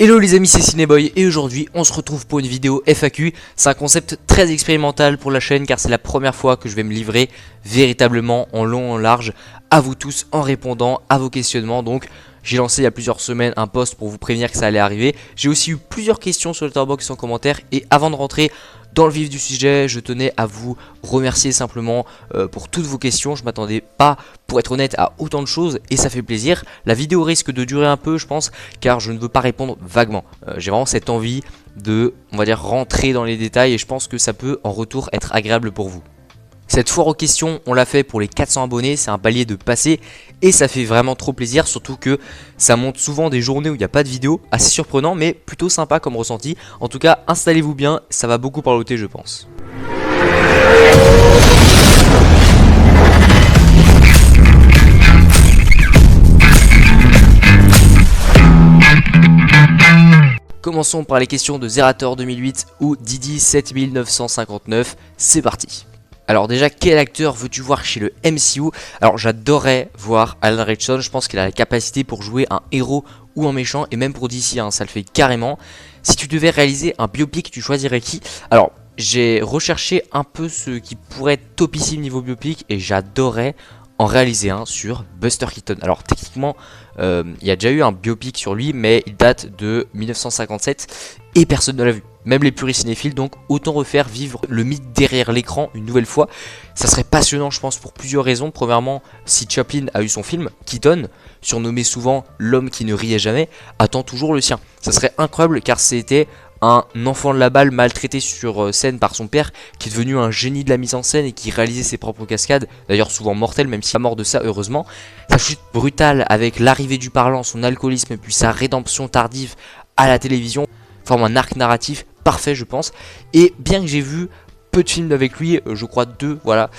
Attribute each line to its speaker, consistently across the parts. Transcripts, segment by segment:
Speaker 1: Hello les amis, c'est Cinéboy et aujourd'hui on se retrouve pour une vidéo FAQ. C'est un concept très expérimental pour la chaîne car c'est la première fois que je vais me livrer véritablement en long en large à vous tous en répondant à vos questionnements. Donc j'ai lancé il y a plusieurs semaines un post pour vous prévenir que ça allait arriver. J'ai aussi eu plusieurs questions sur le Letterboxd en commentaire et avant de rentrer dans le vif du sujet, je tenais à vous remercier simplement pour toutes vos questions. Je m'attendais pas, pour être honnête, à autant de choses et ça fait plaisir. La vidéo risque de durer un peu, je pense, car je ne veux pas répondre vaguement. J'ai vraiment cette envie de, on va dire, rentrer dans les détails et je pense que ça peut en retour être agréable pour vous. Cette foire aux questions, on l'a fait pour les 400 abonnés, c'est un palier de passé et ça fait vraiment trop plaisir, surtout que ça monte souvent des journées où il n'y a pas de vidéo, assez surprenant mais plutôt sympa comme ressenti. En tout cas, installez-vous bien, ça va beaucoup parloter je pense. Commençons par les questions de Zerator 2008 ou Didi 7959, c'est parti. Alors déjà, quel acteur veux-tu voir chez le MCU? Alors j'adorerais voir Alan Ritchson, je pense qu'il a la capacité pour jouer un héros ou un méchant, et même pour DC, hein, ça le fait carrément. Si tu devais réaliser un biopic, tu choisirais qui? Alors j'ai recherché un peu ce qui pourrait être topissime niveau biopic, et j'adorerais en réaliser un sur Buster Keaton. Alors techniquement, il y a déjà eu un biopic sur lui, mais il date de 1957, et personne ne l'a vu. Même les puristes cinéphiles, donc autant refaire vivre le mythe derrière l'écran une nouvelle fois. Ça serait passionnant je pense pour plusieurs raisons. Premièrement, si Chaplin a eu son film, Keaton, surnommé souvent l'homme qui ne riait jamais, attend toujours le sien. Ça serait incroyable car c'était un enfant de la balle maltraité sur scène par son père, qui est devenu un génie de la mise en scène et qui réalisait ses propres cascades, d'ailleurs souvent mortelles même s'il est mort de ça heureusement. Sa chute brutale avec l'arrivée du parlant, son alcoolisme et puis sa rédemption tardive à la télévision forme un arc narratif parfait je pense. Et bien que j'ai vu peu de films avec lui, je crois 2, voilà,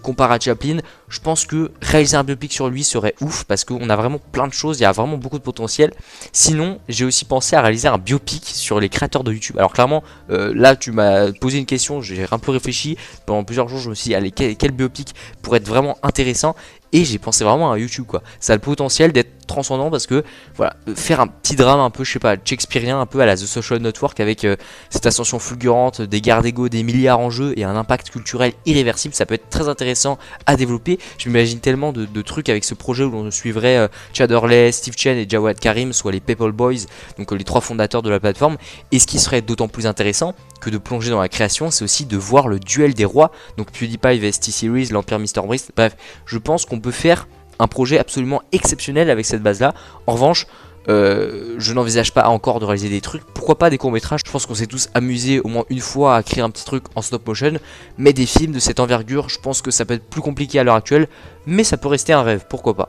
Speaker 1: comparé à Chaplin, je pense que réaliser un biopic sur lui serait ouf parce qu'on a vraiment plein de choses, il y a vraiment beaucoup de potentiel. Sinon, j'ai aussi pensé à réaliser un biopic sur les créateurs de YouTube. Alors clairement, là tu m'as posé une question, j'ai un peu réfléchi, pendant plusieurs jours je me suis dit, allez, quel biopic pourrait être vraiment intéressant? Et j'ai pensé vraiment à YouTube quoi. Ça a le potentiel d'être transcendant parce que voilà, faire un petit drame un peu, je sais pas, shakespearien, un peu à la The Social Network avec cette ascension fulgurante, des guerres d'ego, des milliards en jeu et un impact culturel irréversible, ça peut être très intéressant à développer. Je m'imagine tellement de trucs avec ce projet où l'on suivrait Chad Hurley, Steve Chen et Jawad Karim, soit les People Boys, donc les 3 fondateurs de la plateforme. Et ce qui serait d'autant plus intéressant que de plonger dans la création, c'est aussi de voir le duel des rois, donc PewDiePie vs T-Series, l'Empire MrBeast. Bref, je pense qu'on peut faire un projet absolument exceptionnel avec cette base là. En revanche, je n'envisage pas encore de réaliser des trucs, pourquoi pas des courts métrages. Je pense qu'on s'est tous amusés au moins une fois à créer un petit truc en stop motion, mais des films de cette envergure, je pense que ça peut être plus compliqué à l'heure actuelle, mais ça peut rester un rêve, pourquoi pas.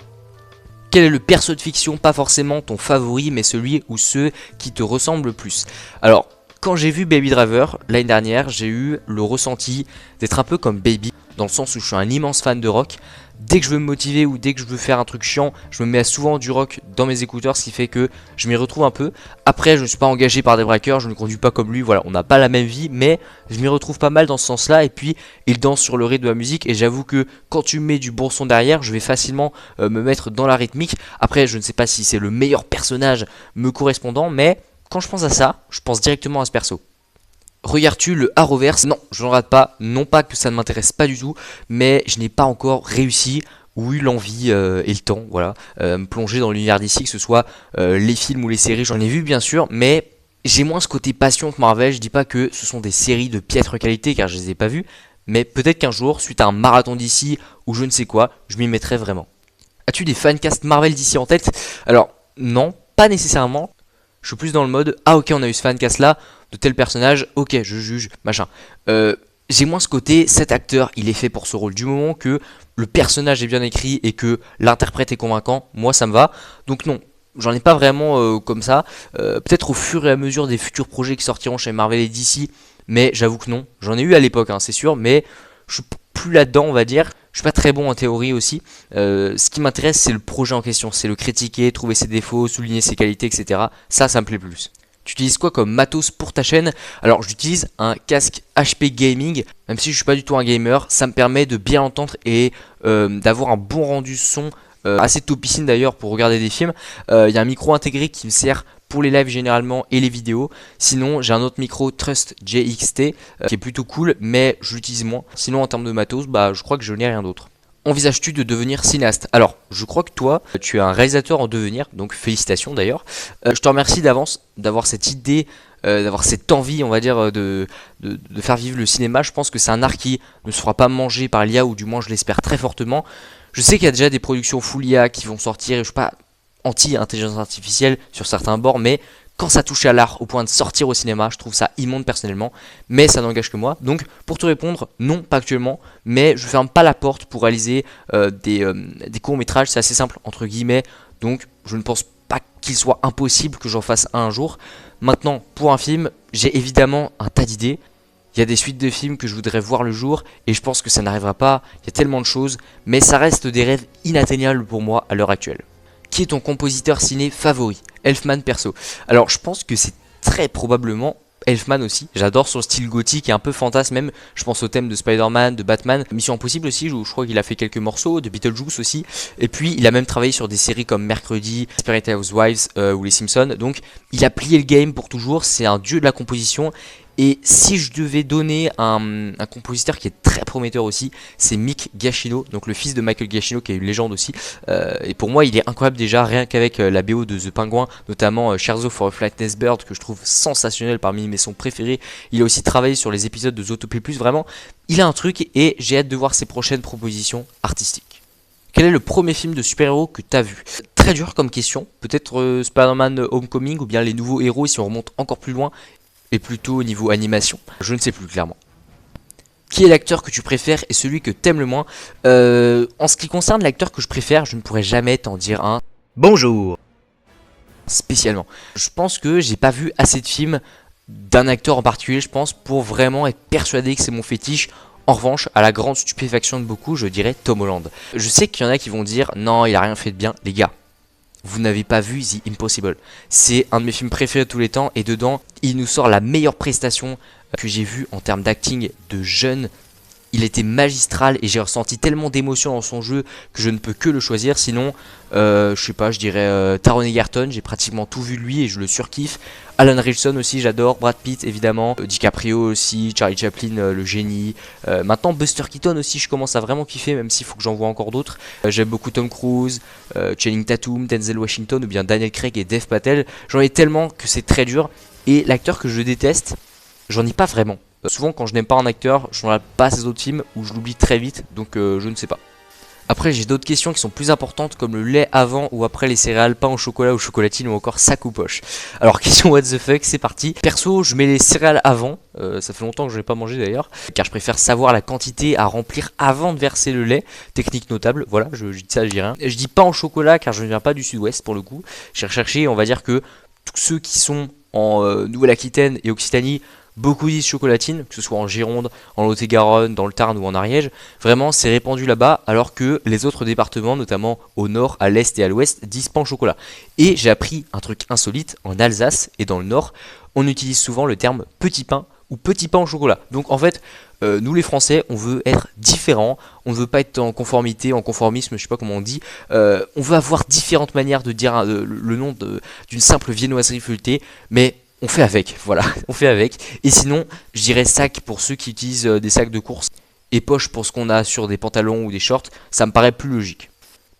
Speaker 1: Quel est le perso de fiction, pas forcément ton favori, mais celui ou ceux qui te ressemblent le plus? Alors, quand j'ai vu Baby Driver l'année dernière, j'ai eu le ressenti d'être un peu comme Baby, dans le sens où je suis un immense fan de rock. Dès que je veux me motiver ou dès que je veux faire un truc chiant, je me mets souvent du rock dans mes écouteurs, ce qui fait que je m'y retrouve un peu. Après, je ne suis pas engagé par des braqueurs, je ne conduis pas comme lui, voilà, on n'a pas la même vie, mais je m'y retrouve pas mal dans ce sens-là. Et puis, il danse sur le rythme de la musique et j'avoue que quand tu mets du bon son derrière, je vais facilement me mettre dans la rythmique. Après, je ne sais pas si c'est le meilleur personnage me correspondant, mais quand je pense à ça, je pense directement à ce perso. Regardes-tu le Arrowverse? Non, je n'en rate pas. Non pas que ça ne m'intéresse pas du tout, mais je n'ai pas encore réussi ou eu l'envie et le temps, voilà, me plonger dans l'univers d'ici, que ce soit les films ou les séries, j'en ai vu bien sûr, mais j'ai moins ce côté passion que Marvel. Je dis pas que ce sont des séries de piètre qualité car je les ai pas vues, mais peut-être qu'un jour, suite à un marathon d'ici ou je ne sais quoi, je m'y mettrai vraiment. As-tu des fancasts Marvel d'ici en tête? Alors, non, pas nécessairement. Je suis plus dans le mode, ah ok, on a eu ce fancast là, de tel personnage, ok, je juge, machin. J'ai moins ce côté, cet acteur, il est fait pour ce rôle. Du moment que le personnage est bien écrit et que l'interprète est convaincant, moi ça me va. Donc non, j'en ai pas vraiment comme ça. Peut-être au fur et à mesure des futurs projets qui sortiront chez Marvel et DC, mais j'avoue que non. J'en ai eu à l'époque, hein, c'est sûr, mais je suis plus là-dedans, on va dire. Je suis pas très bon en théorie aussi. Ce qui m'intéresse, c'est le projet en question. C'est le critiquer, trouver ses défauts, souligner ses qualités, etc. Ça me plaît plus. Tu utilises quoi comme matos pour ta chaîne? Alors j'utilise un casque HP Gaming. Même si je suis pas du tout un gamer, ça me permet de bien entendre et d'avoir un bon rendu son. Assez topissime d'ailleurs pour regarder des films. Il y a un micro intégré qui me sert pour les lives généralement et les vidéos. Sinon j'ai un autre micro Trust JXT qui est plutôt cool, mais je l'utilise moins. Sinon en termes de matos, bah je crois que je n'ai rien d'autre. Envisages-tu de devenir cinéaste? Alors, je crois que toi, tu es un réalisateur en devenir, donc félicitations d'ailleurs. Je te remercie d'avance d'avoir cette idée, d'avoir cette envie, on va dire, de faire vivre le cinéma. Je pense que c'est un art qui ne se fera pas manger par l'IA, ou du moins je l'espère très fortement. Je sais qu'il y a déjà des productions full IA qui vont sortir, et je suis pas anti-intelligence artificielle sur certains bords, mais quand ça touche à l'art au point de sortir au cinéma, je trouve ça immonde personnellement, mais ça n'engage que moi. Donc pour te répondre, non, pas actuellement, mais je ferme pas la porte pour réaliser des courts-métrages, c'est assez simple entre guillemets, donc je ne pense pas qu'il soit impossible que j'en fasse un jour. Maintenant, pour un film, j'ai évidemment un tas d'idées. Il y a des suites de films que je voudrais voir le jour, et je pense que ça n'arrivera pas, il y a tellement de choses, mais ça reste des rêves inatteignables pour moi à l'heure actuelle. Qui est ton compositeur ciné favori? Elfman perso. Alors je pense que c'est très probablement Elfman aussi. J'adore son style gothique et un peu fantasme même. Je pense au thème de Spider-Man, de Batman, Mission Impossible aussi, je crois qu'il a fait quelques morceaux, de Beetlejuice aussi. Et puis il a même travaillé sur des séries comme Mercredi, Desperate Housewives ou Les Simpsons. Donc il a plié le game pour toujours, c'est un dieu de la composition. Et si je devais donner un compositeur qui est très prometteur aussi, c'est Mick Giacchino, donc le fils de Michael Giacchino qui est une légende aussi. Et pour moi il est incroyable déjà, rien qu'avec la BO de The Penguin, notamment Scherzo for a Flightless Bird, que je trouve sensationnel, parmi mes sons préférés. Il a aussi travaillé sur les épisodes de Zootopie Plus, vraiment, il a un truc et j'ai hâte de voir ses prochaines propositions artistiques. Quel est le premier film de super-héros que tu as vu? Très dur comme question, peut-être Spider-Man Homecoming ou bien les nouveaux héros si on remonte encore plus loin. Et plutôt au niveau animation, je ne sais plus clairement. Qui est l'acteur que tu préfères et celui que t'aimes le moins? En ce qui concerne l'acteur que je préfère, je ne pourrais jamais t'en dire un bonjour spécialement. Je pense que j'ai pas vu assez de films d'un acteur en particulier, je pense, pour vraiment être persuadé que c'est mon fétiche. En revanche, à la grande stupéfaction de beaucoup, je dirais Tom Holland. Je sais qu'il y en a qui vont dire non, il a rien fait de bien, les gars. Vous n'avez pas vu The Impossible. C'est un de mes films préférés de tous les temps et dedans, il nous sort la meilleure prestation que j'ai vue en termes d'acting de jeune. Il était magistral et j'ai ressenti tellement d'émotions dans son jeu que je ne peux que le choisir. Sinon, je sais pas, je dirais Taron Egerton, j'ai pratiquement tout vu de lui et je le surkiffe. Alan Ritchson aussi, j'adore. Brad Pitt évidemment, DiCaprio aussi, Charlie Chaplin, le génie. Maintenant Buster Keaton aussi, je commence à vraiment kiffer, même s'il faut que j'en vois encore d'autres. J'aime beaucoup Tom Cruise, Channing Tatum, Denzel Washington ou bien Daniel Craig et Dev Patel. J'en ai tellement que c'est très dur. Et l'acteur que je déteste, j'en ai pas vraiment. Souvent quand je n'aime pas un acteur, je ne regarde pas ses autres films ou je l'oublie très vite, donc je ne sais pas. Après j'ai d'autres questions qui sont plus importantes comme le lait avant ou après les céréales, pain au chocolat ou chocolatine ou encore sac ou poche. Alors question what the fuck, c'est parti. Perso je mets les céréales avant, ça fait longtemps que je n'ai pas mangé d'ailleurs, car je préfère savoir la quantité à remplir avant de verser le lait, technique notable, voilà, je dis ça, je dis rien. Je dis pain au chocolat car je ne viens pas du sud-ouest pour le coup, j'ai recherché, on va dire que tous ceux qui sont en Nouvelle-Aquitaine et Occitanie, beaucoup disent chocolatine, que ce soit en Gironde, en Lot-et-Garonne, dans le Tarn ou en Ariège. Vraiment, c'est répandu là-bas, alors que les autres départements, notamment au nord, à l'est et à l'ouest, disent pain au chocolat. Et j'ai appris un truc insolite, en Alsace et dans le nord, on utilise souvent le terme petit pain ou petit pain au chocolat. Donc en fait, nous les Français, on veut être différents, on ne veut pas être en conformité, en conformisme, je sais pas comment on dit. On veut avoir différentes manières de dire le nom d'une simple viennoiserie feuilletée, mais on fait avec, voilà, on fait avec. Et sinon, je dirais sac pour ceux qui utilisent des sacs de course et poche pour ce qu'on a sur des pantalons ou des shorts, ça me paraît plus logique.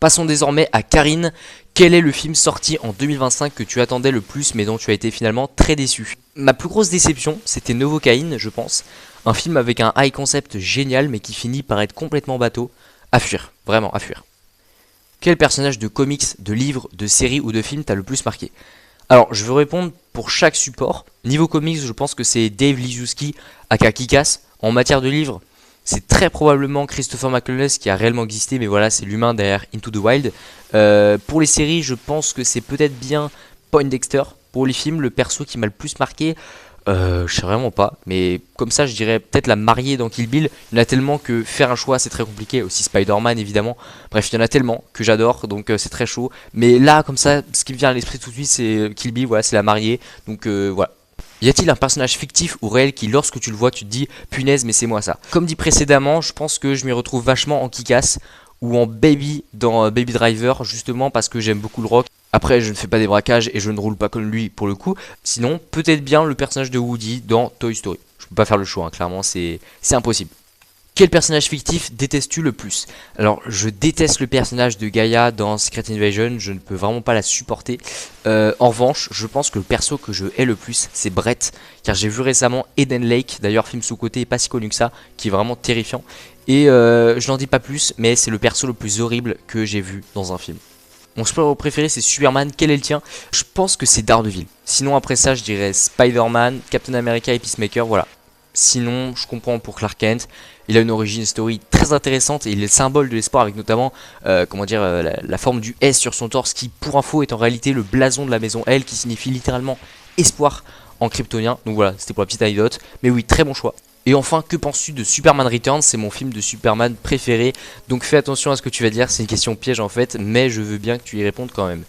Speaker 1: Passons désormais à Karine. Quel est le film sorti en 2025 que tu attendais le plus mais dont tu as été finalement très déçu? Ma plus grosse déception, c'était Novocaine, je pense. Un film avec un high concept génial mais qui finit par être complètement bateau. À fuir, vraiment à fuir. Quel personnage de comics, de livres, de séries ou de films t'a le plus marqué? Alors, je veux répondre pour chaque support. Niveau comics, je pense que c'est Dave Liszewski, aka Kick-Ass. En matière de livres, c'est très probablement Christopher McCandless qui a réellement existé, mais voilà, c'est l'humain derrière Into the Wild. Pour les séries, je pense que c'est peut-être bien Poindexter. Pour les films, le perso qui m'a le plus marqué, je sais vraiment pas, mais comme ça je dirais peut-être la mariée dans Kill Bill. Il y en a tellement que faire un choix c'est très compliqué, aussi Spider-Man évidemment. Bref, il y en a tellement que j'adore, donc c'est très chaud. Mais là comme ça, ce qui me vient à l'esprit tout de suite c'est Kill Bill, voilà, c'est la mariée, donc voilà. Y a-t-il un personnage fictif ou réel qui lorsque tu le vois tu te dis punaise mais c'est moi ça? Comme dit précédemment, je pense que je m'y retrouve vachement en Kick-Ass ou en Baby dans Baby Driver, justement parce que j'aime beaucoup le rock. Après, je ne fais pas des braquages et je ne roule pas comme lui pour le coup. Sinon, peut-être bien le personnage de Woody dans Toy Story. Je peux pas faire le choix, hein, clairement, c'est impossible. Quel personnage fictif détestes-tu le plus? Alors, je déteste le personnage de Gaïa dans Secret Invasion, je ne peux vraiment pas la supporter. En revanche, je pense que le perso que je hais le plus, c'est Brett, car j'ai vu récemment Eden Lake, d'ailleurs film sous-côté et pas si connu que ça, qui est vraiment terrifiant. Et je n'en dis pas plus, mais c'est le perso le plus horrible que j'ai vu dans un film. Mon super-héros préféré c'est Superman, quel est le tien? Je pense que c'est Daredevil. Sinon après ça je dirais Spider-Man, Captain America et Peacemaker, voilà. Sinon, je comprends pour Clark Kent, il a une origin story très intéressante et il est le symbole de l'espoir avec notamment la forme du S sur son torse qui pour info est en réalité le blason de la maison L qui signifie littéralement espoir en kryptonien. Donc voilà, c'était pour la petite anecdote, mais oui, très bon choix. Et enfin, que penses-tu de Superman Returns? C'est mon film de Superman préféré, donc fais attention à ce que tu vas dire, c'est une question piège en fait, mais je veux bien que tu y répondes quand même.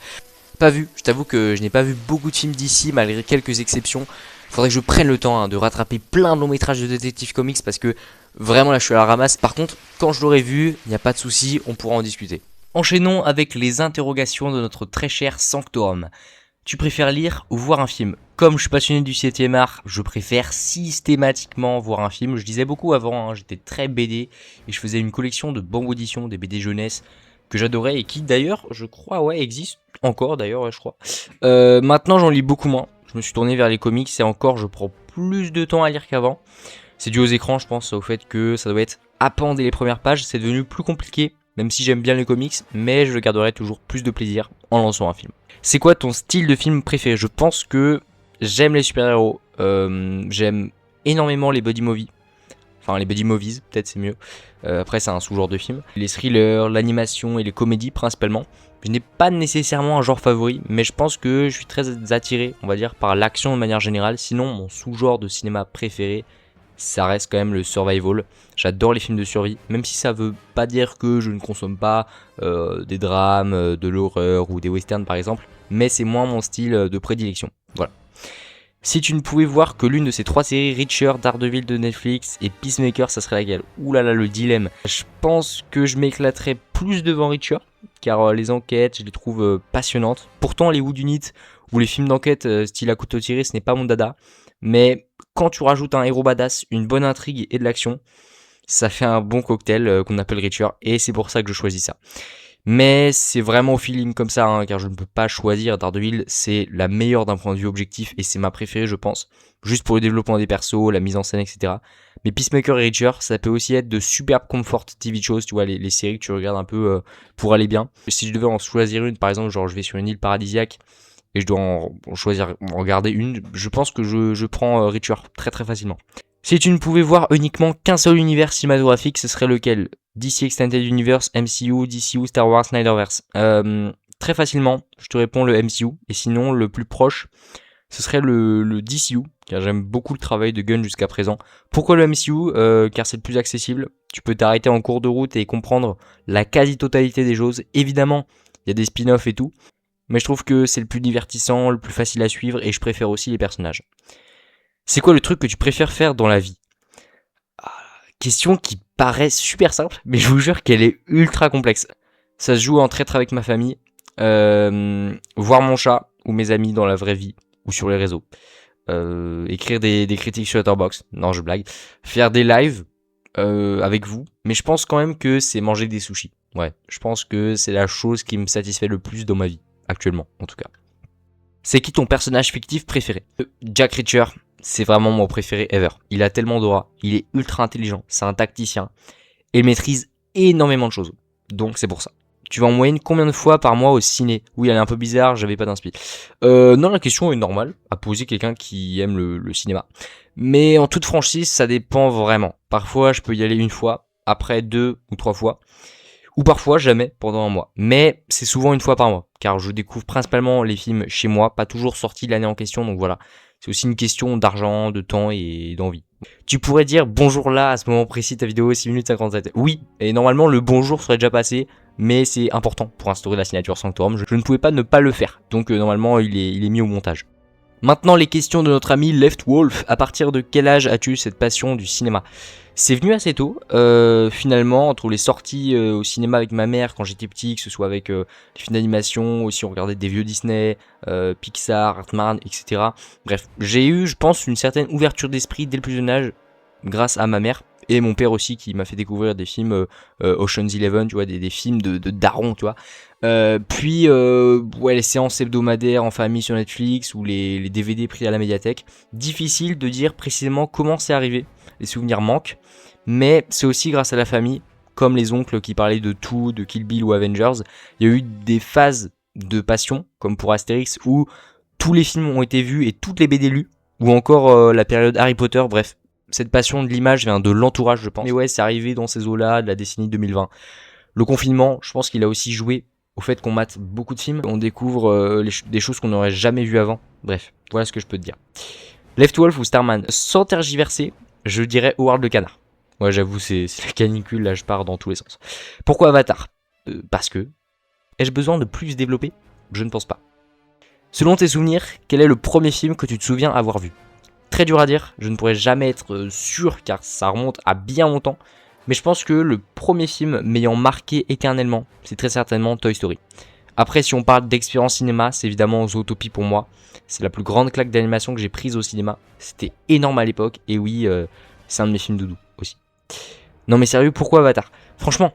Speaker 1: Pas vu, je t'avoue que je n'ai pas vu beaucoup de films d'ici malgré quelques exceptions. Faudrait que je prenne le temps de rattraper plein de longs métrages de Detective Comics parce que vraiment là je suis à la ramasse. Par contre, quand je l'aurai vu, il n'y a pas de souci, on pourra en discuter. Enchaînons avec les interrogations de notre très cher Sanctorum. Tu préfères lire ou voir un film? Comme je suis passionné du 7ème art, je préfère systématiquement voir un film. Je lisais beaucoup avant, hein, j'étais très BD et je faisais une collection de bandes d'édition, des BD jeunesse que j'adorais et qui d'ailleurs, je crois, ouais, existe encore d'ailleurs, ouais, je crois. Maintenant j'en lis beaucoup moins. Je me suis tourné vers les comics et encore je prends plus de temps à lire qu'avant. C'est dû aux écrans, je pense, au fait que ça doit être happant dès les premières pages. C'est devenu plus compliqué, même si j'aime bien les comics, mais je garderai toujours plus de plaisir en lançant un film. C'est quoi ton style de film préféré? Je pense que j'aime les super-héros, j'aime énormément les buddy movies. Enfin, les buddy movies, peut-être c'est mieux. Après, c'est un sous-genre de film. Les thrillers, l'animation et les comédies principalement. Je n'ai pas nécessairement un genre favori, mais je pense que je suis très attiré, on va dire, par l'action de manière générale. Sinon, mon sous-genre de cinéma préféré, ça reste quand même le survival. J'adore les films de survie, même si ça veut pas dire que je ne consomme pas des drames, de l'horreur ou des westerns par exemple, mais c'est moins mon style de prédilection. Voilà. Si tu ne pouvais voir que l'une de ces trois séries, Reacher, Daredevil de Netflix et Peacemaker, ça serait laquelle? Ouh là là, le dilemme. Je pense que je m'éclaterais plus devant Reacher, car les enquêtes, je les trouve passionnantes. Pourtant, les Whodunit ou les films d'enquête style à couteau tiré, ce n'est pas mon dada. Mais quand tu rajoutes un héros badass, une bonne intrigue et de l'action, ça fait un bon cocktail qu'on appelle Reacher, et c'est pour ça que je choisis ça. Mais c'est vraiment au feeling comme ça, car je ne peux pas choisir. Daredevil, c'est la meilleure d'un point de vue objectif et c'est ma préférée, je pense. Juste pour le développement des persos, la mise en scène, etc. Mais Peacemaker et Reacher, ça peut aussi être de superbes comfort TV shows, tu vois, les séries que tu regardes un peu pour aller bien. Si je devais en choisir une, par exemple, genre je vais sur une île paradisiaque et je dois en regarder une, je pense que je prends Reacher très très facilement. Si tu ne pouvais voir uniquement qu'un seul univers cinématographique, ce serait lequel? DC Extended Universe, MCU, DCU, Star Wars, Snyderverse. Très facilement, je te réponds le MCU. Et sinon, le plus proche, ce serait le DCU, car j'aime beaucoup le travail de Gunn jusqu'à présent. Pourquoi le MCU? Car c'est le plus accessible. Tu peux t'arrêter en cours de route et comprendre la quasi-totalité des choses. Évidemment, il y a des spin-offs et tout. Mais je trouve que c'est le plus divertissant, le plus facile à suivre, et je préfère aussi les personnages. C'est quoi le truc que tu préfères faire dans la vie? Question qui paraît super simple, mais je vous jure qu'elle est ultra complexe. Ça se joue en traître avec ma famille, voir mon chat ou mes amis dans la vraie vie ou sur les réseaux, écrire des critiques sur Letterboxd, non je blague, faire des lives avec vous, mais je pense quand même que c'est manger des sushis. Ouais, je pense que c'est la chose qui me satisfait le plus dans ma vie, actuellement en tout cas. C'est qui ton personnage fictif préféré? Jack Reacher. C'est vraiment mon préféré ever. Il a tellement d'aura, il est ultra intelligent, c'est un tacticien, et il maîtrise énormément de choses. Donc c'est pour ça. Tu vas en moyenne combien de fois par mois au ciné? Oui, elle est un peu bizarre, j'avais pas d'inspi. Non, la question est normale, à poser quelqu'un qui aime le cinéma. Mais en toute franchise, ça dépend vraiment. Parfois, je peux y aller une fois, après 2 ou 3 fois, ou parfois jamais pendant un mois. Mais c'est souvent une fois par mois, car je découvre principalement les films chez moi, pas toujours sortis l'année en question, donc voilà. C'est aussi une question d'argent, de temps et d'envie. Tu pourrais dire bonjour là, à ce moment précis, ta vidéo 6 minutes 57. Oui, et normalement le bonjour serait déjà passé, mais c'est important pour instaurer la signature Sanctorum. Je ne pouvais pas ne pas le faire, donc normalement il est mis au montage. Maintenant les questions de notre ami Left Wolf. À partir de quel âge as-tu eu cette passion du cinéma? C'est venu assez tôt, finalement, entre les sorties au cinéma avec ma mère quand j'étais petit, que ce soit avec les films d'animation, aussi on regardait des vieux Disney, Pixar, Hartman, etc. Bref, j'ai eu, je pense, une certaine ouverture d'esprit dès le plus jeune âge, grâce à ma mère, et mon père aussi qui m'a fait découvrir des films Ocean's Eleven, tu vois, des films de daron, tu vois. Puis ouais, les séances hebdomadaires en famille sur Netflix ou les DVD pris à la médiathèque. Difficile de dire précisément comment c'est arrivé, les souvenirs manquent, mais c'est aussi grâce à la famille, comme les oncles qui parlaient de tout, de Kill Bill ou Avengers. Il y a eu des phases de passion, comme pour Astérix, où tous les films ont été vus et toutes les BD lues, ou encore la période Harry Potter, bref. Cette passion de l'image vient de l'entourage, je pense. Mais ouais, c'est arrivé dans ces eaux-là de la décennie 2020. Le confinement, je pense qu'il a aussi joué au fait qu'on mate beaucoup de films. On découvre des choses qu'on n'aurait jamais vues avant. Bref, voilà ce que je peux te dire. Left Wolf ou Starman? Sans tergiverser, je dirais Howard le Canard. Ouais, j'avoue, c'est la canicule, là je pars dans tous les sens. Pourquoi Avatar? Parce que... Ai-je besoin de plus développer? Je ne pense pas. Selon tes souvenirs, quel est le premier film que tu te souviens avoir vu? Très dur à dire, je ne pourrais jamais être sûr car ça remonte à bien longtemps. Mais je pense que le premier film m'ayant marqué éternellement, c'est très certainement Toy Story. Après, si on parle d'expérience cinéma, c'est évidemment Zootopie pour moi. C'est la plus grande claque d'animation que j'ai prise au cinéma. C'était énorme à l'époque, et oui, c'est un de mes films doudou aussi. Non mais sérieux, pourquoi Avatar? Franchement,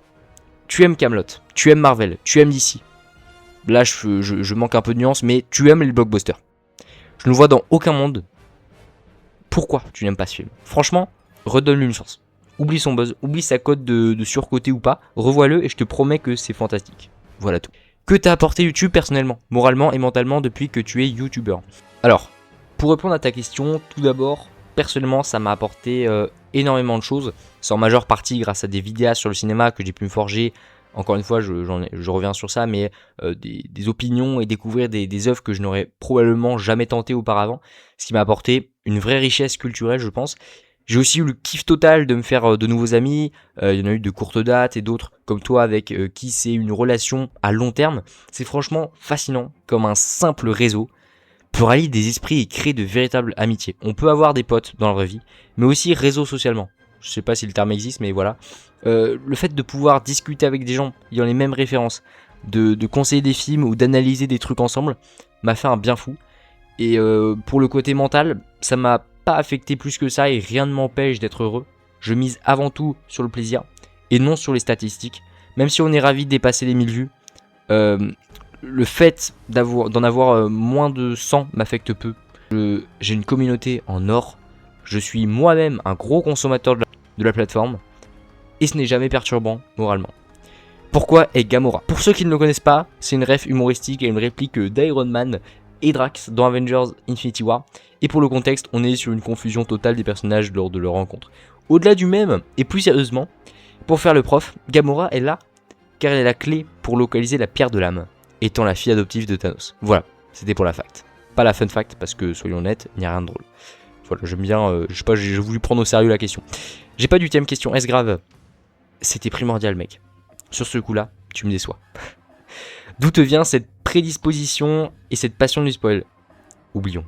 Speaker 1: tu aimes Kaamelott, tu aimes Marvel, tu aimes DC. Là, je manque un peu de nuance, mais tu aimes les blockbusters. Je ne vois dans aucun monde pourquoi tu n'aimes pas ce film. Franchement, redonne-lui une chance. Oublie son buzz, oublie sa cote de surcoté ou pas, revois-le et je te promets que c'est fantastique. Voilà tout. Que t'a apporté YouTube personnellement, moralement et mentalement depuis que tu es YouTubeur? Alors, pour répondre à ta question, tout d'abord, personnellement ça m'a apporté énormément de choses. C'est en majeure partie grâce à des vidéastes sur le cinéma que j'ai pu me forger. Encore une fois, je reviens sur ça, mais des opinions et découvrir des œuvres que je n'aurais probablement jamais tenté auparavant. Ce qui m'a apporté une vraie richesse culturelle, je pense. J'ai aussi eu le kiff total de me faire de nouveaux amis. Il y en a eu de courte date et d'autres comme toi avec qui c'est une relation à long terme. C'est franchement fascinant comme un simple réseau peut rallier des esprits et créer de véritables amitiés. On peut avoir des potes dans la vraie vie, mais aussi réseau socialement. Je sais pas si le terme existe, mais voilà. Le fait de pouvoir discuter avec des gens ayant les mêmes références, de conseiller des films ou d'analyser des trucs ensemble, m'a fait un bien fou. Et pour le côté mental, ça m'a pas affecté plus que ça et rien ne m'empêche d'être heureux. Je mise avant tout sur le plaisir et non sur les statistiques. Même si on est ravi de dépasser les 1000 vues, le fait d'en avoir moins de 100 m'affecte peu. J'ai une communauté en or. Je suis moi-même un gros consommateur de la plateforme. Et ce n'est jamais perturbant moralement. Pourquoi est Gamora? Pour ceux qui ne le connaissent pas, c'est une ref humoristique et une réplique d'Iron Man et Drax dans Avengers Infinity War. Et pour le contexte, on est sur une confusion totale des personnages lors de leur rencontre. Au-delà du même, et plus sérieusement, pour faire le prof, Gamora est là car elle est la clé pour localiser la pierre de l'âme, étant la fille adoptive de Thanos. Voilà, c'était pour la fact. Pas la fun fact, parce que soyons honnêtes, il n'y a rien de drôle. Voilà, j'aime bien, je sais pas, j'ai voulu prendre au sérieux la question. J'ai pas du thème question, est-ce grave? C'était primordial mec. Sur ce coup-là, tu me déçois. D'où te vient cette prédisposition et cette passion du spoil? Oublions.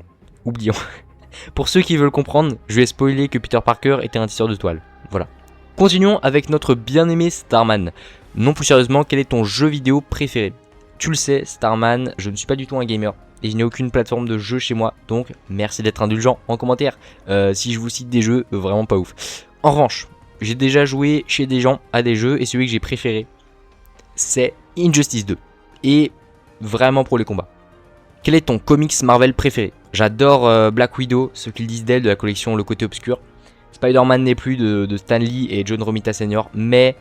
Speaker 1: Pour ceux qui veulent comprendre, je vais spoiler que Peter Parker était un tisseur de toile. Voilà. Continuons avec notre bien-aimé Starman. Non plus sérieusement, quel est ton jeu vidéo préféré? Tu le sais, Starman, je ne suis pas du tout un gamer. Et je n'ai aucune plateforme de jeu chez moi. Donc, merci d'être indulgent en commentaire. Si je vous cite des jeux, vraiment pas ouf. En revanche, j'ai déjà joué chez des gens à des jeux. Et celui que j'ai préféré, c'est Injustice 2. Et vraiment pour les combats. Quel est ton comics Marvel préféré? J'adore Black Widow, ce qu'ils disent d'elle de la collection Le Côté Obscur. Spider-Man n'est plus de Stan Lee et John Romita Sr. Mais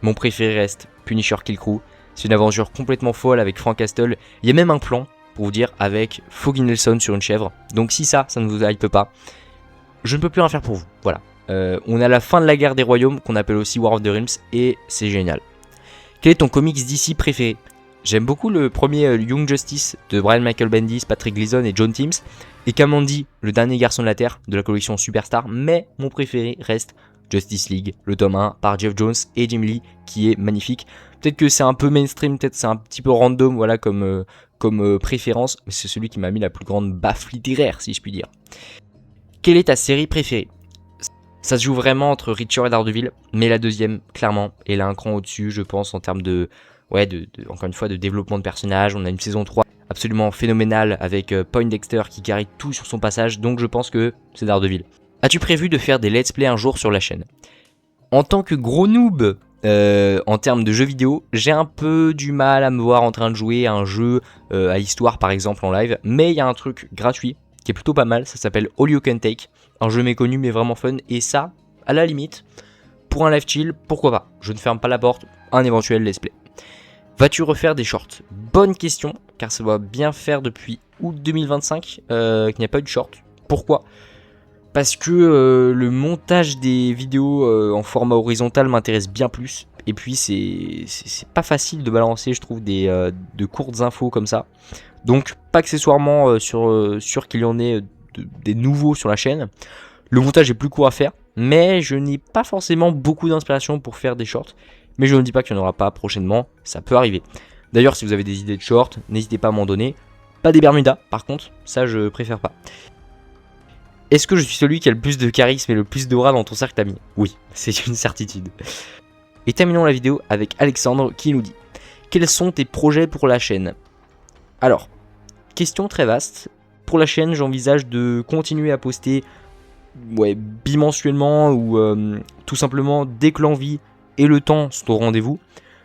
Speaker 1: mon préféré reste Punisher Kill Crew. C'est une aventure complètement folle avec Frank Castle. Il y a même un plan, pour vous dire, avec Foggy Nelson sur une chèvre. Donc si ça ne vous hype pas, je ne peux plus rien faire pour vous. Voilà. On est à la fin de la guerre des royaumes, qu'on appelle aussi War of the Realms, et c'est génial. Quel est ton comics DC préféré? J'aime beaucoup le premier Young Justice de Brian Michael Bendis, Patrick Gleason et John Timms, et Kamandi, le dernier garçon de la Terre de la collection Superstar, mais mon préféré reste Justice League, le tome 1 par Jeff Jones et Jim Lee, qui est magnifique. Peut-être que c'est un peu mainstream, peut-être c'est un petit peu random, voilà, comme préférence, mais c'est celui qui m'a mis la plus grande baffe littéraire, si je puis dire. Quelle est ta série préférée? Ça se joue vraiment entre Reacher et Daredevil, mais la deuxième, clairement, elle a un cran au-dessus, je pense, en termes encore une fois, de développement de personnages. On a une saison 3 absolument phénoménale avec Poindexter qui carry tout sur son passage, donc je pense que c'est Daredevil. As-tu prévu de faire des let's play un jour sur la chaîne? En tant que gros noob en termes de jeux vidéo, j'ai un peu du mal à me voir en train de jouer à un jeu à histoire par exemple en live, mais il y a un truc gratuit qui est plutôt pas mal, ça s'appelle All You Can Take, un jeu méconnu mais vraiment fun, et ça, à la limite, pour un live chill, pourquoi pas, je ne ferme pas la porte, un éventuel let's play. Vas-tu refaire des shorts? Bonne question, car ça doit bien faire depuis août 2025 qu'il n'y a pas eu de short. Pourquoi? Parce que le montage des vidéos en format horizontal m'intéresse bien plus. Et puis c'est pas facile de balancer, je trouve, de courtes infos comme ça. Donc pas accessoirement sûr qu'il y en ait des nouveaux sur la chaîne. Le montage est plus court à faire, mais je n'ai pas forcément beaucoup d'inspiration pour faire des shorts. Mais je ne dis pas qu'il n'y en aura pas prochainement, ça peut arriver. D'ailleurs, si vous avez des idées de shorts, n'hésitez pas à m'en donner. Pas des Bermudas, par contre, ça je préfère pas. Est-ce que je suis celui qui a le plus de charisme et le plus d'aura dans ton cercle d'amis? Oui, c'est une certitude. Et terminons la vidéo avec Alexandre qui nous dit: quels sont tes projets pour la chaîne? Alors, question très vaste. Pour la chaîne, j'envisage de continuer à poster bimensuellement ou tout simplement dès que l'envie et le temps sont au rendez-vous.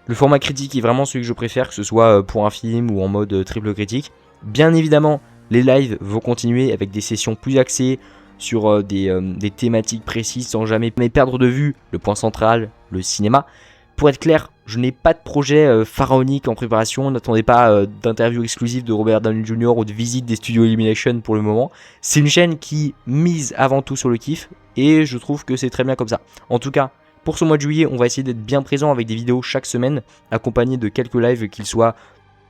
Speaker 1: Le format critique est vraiment celui que je préfère, que ce soit pour un film ou en mode triple critique. Bien évidemment, les lives vont continuer avec des sessions plus axées sur des thématiques précises sans jamais perdre de vue le point central, le cinéma. Pour être clair, je n'ai pas de projet pharaonique en préparation, n'attendez pas d'interview exclusive de Robert Downey Jr. ou de visite des studios Illumination pour le moment. C'est une chaîne qui mise avant tout sur le kiff et je trouve que c'est très bien comme ça. En tout cas, pour ce mois de juillet, on va essayer d'être bien présent avec des vidéos chaque semaine, accompagnées de quelques lives qu'ils soient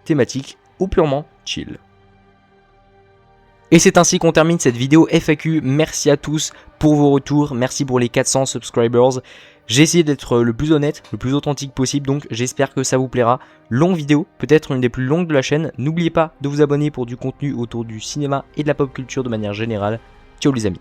Speaker 1: thématiques ou purement chill. Et c'est ainsi qu'on termine cette vidéo FAQ. Merci à tous pour vos retours, merci pour les 400 subscribers. J'ai essayé d'être le plus honnête, le plus authentique possible, donc j'espère que ça vous plaira. Longue vidéo, peut-être une des plus longues de la chaîne. N'oubliez pas de vous abonner pour du contenu autour du cinéma et de la pop culture de manière générale. Ciao les amis.